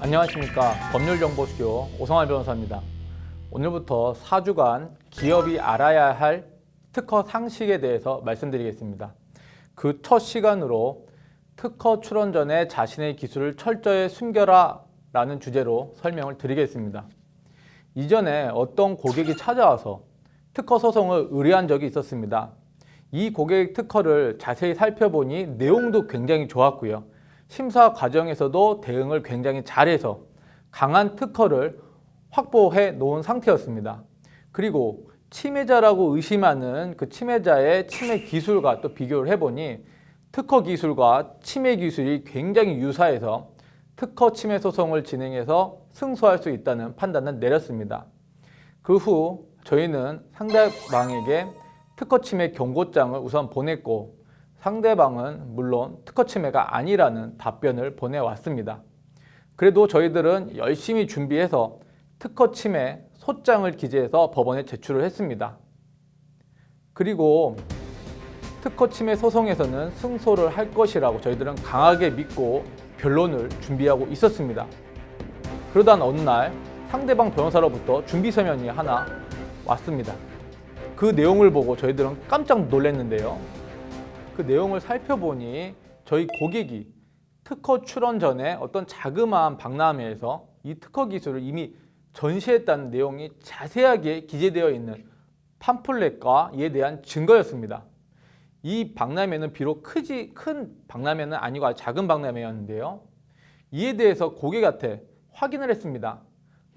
안녕하십니까. 법률정보수요 오성환 변호사입니다. 오늘부터 4주간 기업이 알아야 할 특허 상식에 대해서 말씀드리겠습니다. 그 첫 시간으로 특허 출원 전에 자신의 기술을 철저히 숨겨라 라는 주제로 설명을 드리겠습니다. 이전에 어떤 고객이 찾아와서 특허 소송을 의뢰한 적이 있었습니다. 이 고객 특허를 자세히 살펴보니 내용도 굉장히 좋았고요. 심사 과정에서도 대응을 굉장히 잘해서 강한 특허를 확보해 놓은 상태였습니다. 그리고 침해자라고 의심하는 그 침해자의 침해 기술과 또 비교를 해보니 특허 기술과 침해 기술이 굉장히 유사해서 특허 침해 소송을 진행해서 승소할 수 있다는 판단을 내렸습니다. 그 후 저희는 상대방에게 특허 침해 경고장을 우선 보냈고 상대방은 물론 특허 침해가 아니라는 답변을 보내왔습니다. 그래도 저희들은 열심히 준비해서 특허 침해 소장을 기재해서 법원에 제출을 했습니다. 그리고 특허 침해 소송에서는 승소를 할 것이라고 저희들은 강하게 믿고 변론을 준비하고 있었습니다. 그러던 어느 날 상대방 변호사로부터 준비 서면이 하나 왔습니다. 그 내용을 보고 저희들은 깜짝 놀랐는데요. 그 내용을 살펴보니 저희 고객이 특허 출원 전에 어떤 자그마한 박람회에서 이 특허 기술을 이미 전시했다는 내용이 자세하게 기재되어 있는 팜플렛과 이에 대한 증거였습니다. 이 박람회는 비록 큰 박람회는 아니고 아주 작은 박람회였는데요. 이에 대해서 고객한테 확인을 했습니다.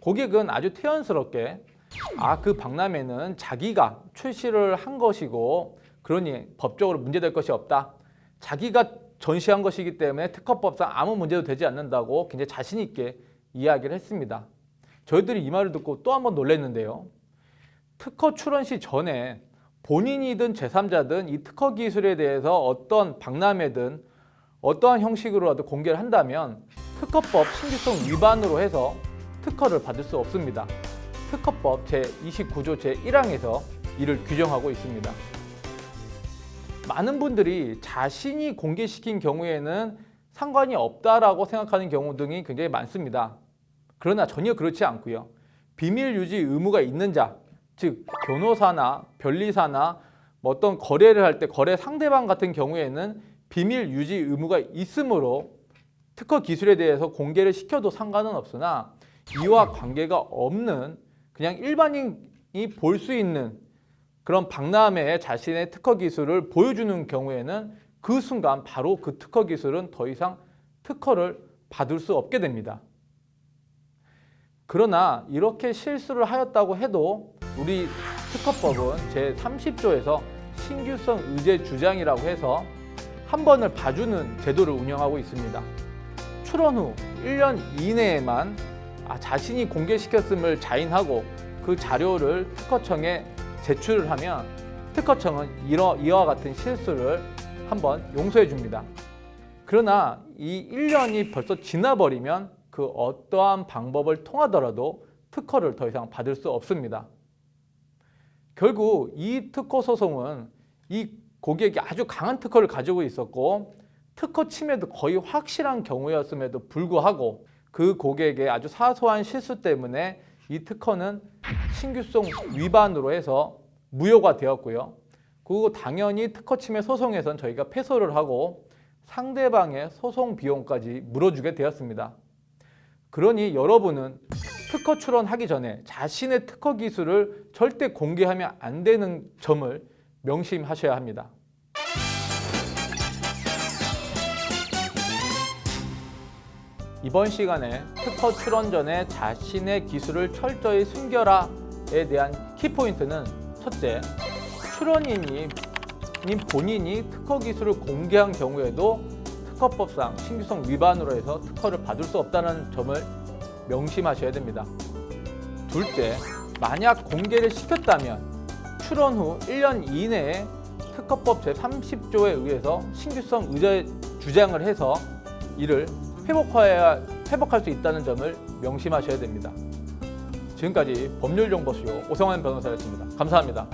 고객은 아주 태연스럽게 그 박람회는 자기가 출시를 한 것이고 그러니 법적으로 문제될 것이 없다. 자기가 전시한 것이기 때문에 특허법상 아무 문제도 되지 않는다고 굉장히 자신 있게 이야기를 했습니다. 저희들이 이 말을 듣고 또 한 번 놀랐는데요. 특허 출원 시 전에 본인이든 제3자든 이 특허 기술에 대해서 어떤 박람회든 어떠한 형식으로라도 공개를 한다면 특허법 신규성 위반으로 해서 특허를 받을 수 없습니다. 특허법 제29조 제1항에서 이를 규정하고 있습니다. 많은 분들이 자신이 공개시킨 경우에는 상관이 없다라고 생각하는 경우 등이 굉장히 많습니다. 그러나 전혀 그렇지 않고요. 비밀 유지 의무가 있는 자, 즉 변호사나 변리사나 어떤 거래를 할 때 거래 상대방 같은 경우에는 비밀 유지 의무가 있으므로 특허 기술에 대해서 공개를 시켜도 상관은 없으나 이와 관계가 없는 그냥 일반인이 볼 수 있는 그런 박람회에 자신의 특허 기술을 보여주는 경우에는 그 순간 바로 그 특허 기술은 더 이상 특허를 받을 수 없게 됩니다. 그러나 이렇게 실수를 하였다고 해도 우리 특허법은 제30조에서 신규성 의제 주장이라고 해서 한 번을 봐주는 제도를 운영하고 있습니다. 출원 후 1년 이내에만 자신이 공개시켰음을 자인하고 그 자료를 특허청에 제출을 하면 특허청은 이와 같은 실수를 한번 용서해 줍니다. 그러나 이 1년이 벌써 지나버리면 그 어떠한 방법을 통하더라도 특허를 더 이상 받을 수 없습니다. 결국 이 특허 소송은 이 고객이 아주 강한 특허를 가지고 있었고 특허 침해도 거의 확실한 경우였음에도 불구하고 그 고객의 아주 사소한 실수 때문에 이 특허는 신규성 위반으로 해서 무효가 되었고요. 그리고 당연히 특허 침해 소송에선 저희가 패소를 하고 상대방의 소송 비용까지 물어주게 되었습니다. 그러니 여러분은 특허 출원하기 전에 자신의 특허 기술을 절대 공개하면 안 되는 점을 명심하셔야 합니다. 이번 시간에 특허 출원 전에 자신의 기술을 철저히 숨겨라에 대한 키포인트는 첫째, 출원인이 본인이 특허 기술을 공개한 경우에도 특허법상 신규성 위반으로 해서 특허를 받을 수 없다는 점을 명심하셔야 됩니다. 둘째, 만약 공개를 시켰다면 출원 후 1년 이내에 특허법 제30조에 의해서 신규성 의제 주장을 해서 이를 회복할 수 있다는 점을 명심하셔야 됩니다. 지금까지 법률정보수요 오성환 변호사였습니다. 감사합니다.